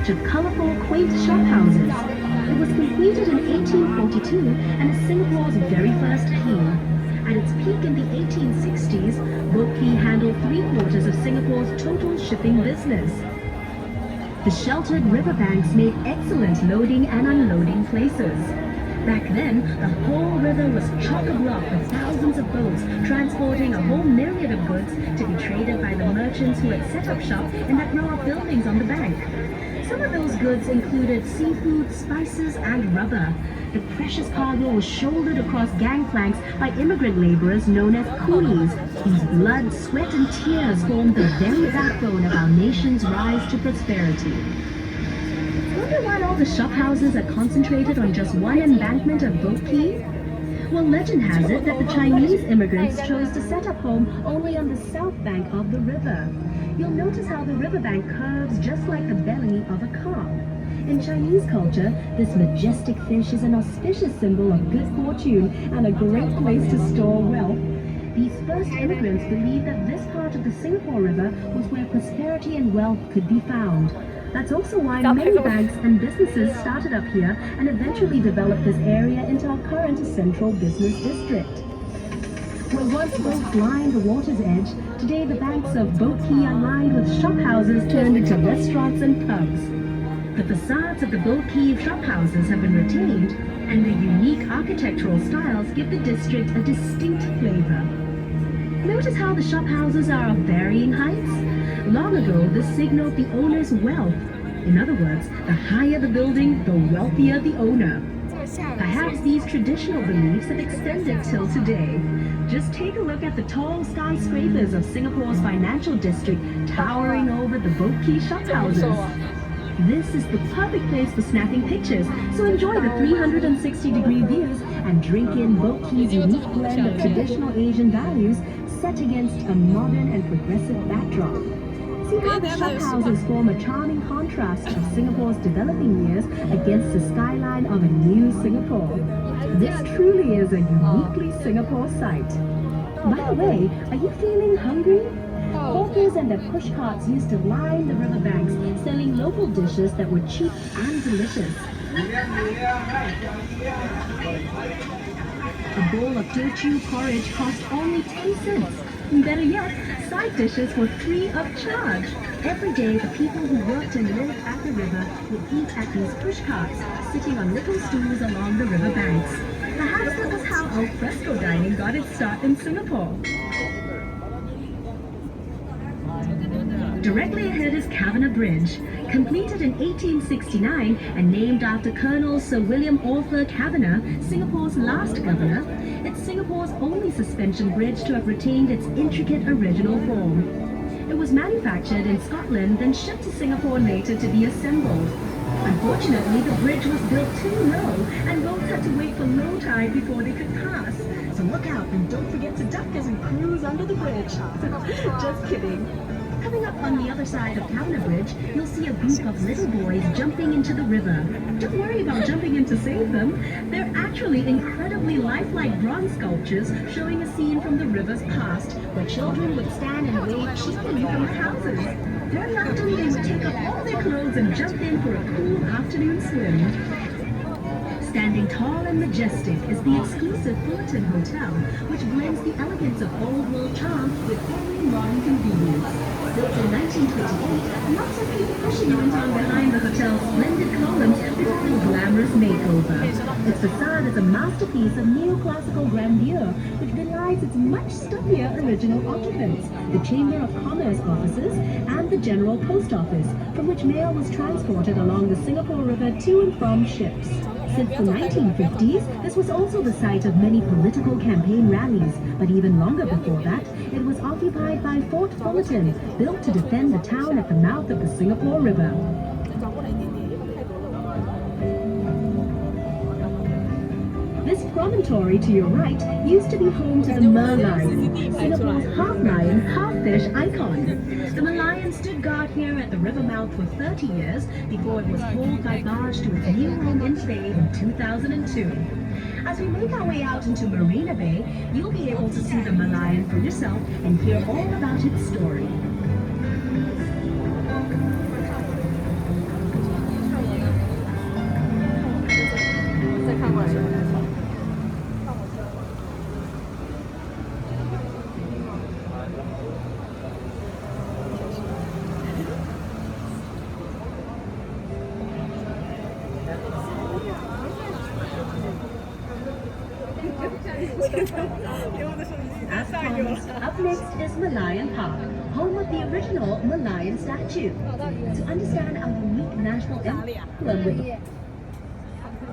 stretch of colorful, quaint shophouses. It was completed in 1842 and is Singapore's very first quay. At its peak in the 1860s, Boat Quay handled three-quarters of Singapore's total shipping business. The sheltered riverbanks made excellent loading and unloading places. Back then, the whole river was chock-a-block with thousands of boats transporting a whole myriad of goods to be traded by the merchants who had set up shop in that row of buildings on the bank. Some of those goods included seafood, spices, and rubber. The precious cargo was shouldered across gangplanks by immigrant laborers known as coolies, whose blood, sweat, and tears formed the very backbone of our nation's rise to prosperity. Wonder why all the shophouses are concentrated on just one embankment of Boat Quay? Well, legend has it that the Chinese immigrants chose to set up home only on the south bank of the river. You'll notice how the riverbank curves just like the belly of a car. In Chinese culture, this majestic fish is an auspicious symbol of good fortune and a great place to store wealth. These first immigrants believed that this part of the Singapore River was where prosperity and wealth could be found. That's also why many banks and businesses started up here and eventually developed this area into our current central business district. Where once boats lined the water's edge, today the banks of Boat Quay are lined with shophouses turned into restaurants and pubs. The facades of the Boat Quay shophouses have been retained, and the unique architectural styles give the district a distinct flavor. Notice how the shophouses are of varying heights? Long ago, this signaled the owner's wealth. In other words, the higher the building, the wealthier the owner. Perhaps these traditional beliefs have extended till today. Just take a look at the tall skyscrapers of Singapore's financial district towering over the Boat Quay shophouses. This is the perfect place for snapping pictures, so enjoy the 360-degree views and drink in Boat Quay's unique blend of traditional Asian values set against a modern and progressive backdrop. See how the shophouses form a charming contrast of Singapore's developing years against the skyline of a new Singapore. This truly is a uniquely Singapore sight. By the way, are you feeling hungry? Hawkers and their pushcarts used to line the riverbanks, selling local dishes that were cheap and delicious. A bowl of Teochew porridge cost only 10 cents. Better yet, side dishes were free of charge. Every day, the people who worked and lived at the river would eat at these pushcarts, sitting on little stools along the river banks. Perhaps that was how al fresco dining got its start in Singapore. Directly ahead is Kavanagh Bridge. Completed in 1869 and named after Colonel Sir William Arthur Kavanagh, Singapore's last governor, it's Singapore's only suspension bridge to have retained its intricate original form. It was manufactured in Scotland, then shipped to Singapore later to be assembled. Unfortunately, the bridge was built too low, and boats had to wait for low tide before they could pass. So look out and don't forget to duck as we cruise under the bridge. Just kidding. Coming up on the other side of Kavanagh Bridge, you'll see a group of little boys jumping into the river. Don't worry about jumping in to save them. They're actually incredibly lifelike bronze sculptures showing a scene from the river's past, where children would stand and wave cheerfully from their houses. Very often they would take off all their clothes and jump in for a cool afternoon swim. Standing tall and majestic is the exclusive Fullerton Hotel, which blends the elegance of old world charm with every modern convenience. Built in 1928, lots of people pushing you in on behind the hotel's splendid columns before the glamorous makeover. Its facade is a masterpiece of neoclassical grandeur, which belies its much stuffier original occupants, the Chamber of Commerce offices, and the General Post Office, from which mail was transported along the Singapore River to and from ships. Since the 1950s, this was also the site of many political campaign rallies, but even longer before that, it was occupied by Fort Fullerton, built to defend the town at the mouth of the Singapore River. This promontory to your right used to be home to the merlion, Singapore's half-lion, half-fish icon. The merlion stood guard here at the river mouth for 30 years before it was hauled by barge to its new home in Bay in 2002. As we make our way out into Marina Bay, you'll be able to see the merlion for yourself and hear all about its story. As promised, up next is Malayan Park, home of the original Malayan statue. To understand our unique national emblem with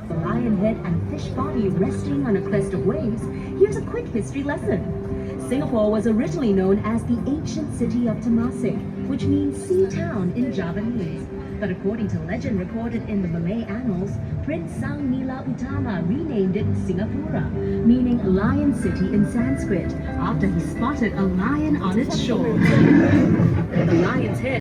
the lion head and fish body resting on a crest of waves, here's a quick history lesson. Singapore was originally known as the ancient city of Temasek, which means sea town in Javanese. But according to legend recorded in the Malay annals, Prince Sang Nila Utama renamed it Singapura, meaning lion city in Sanskrit, after he spotted a lion on its shore. The lion's head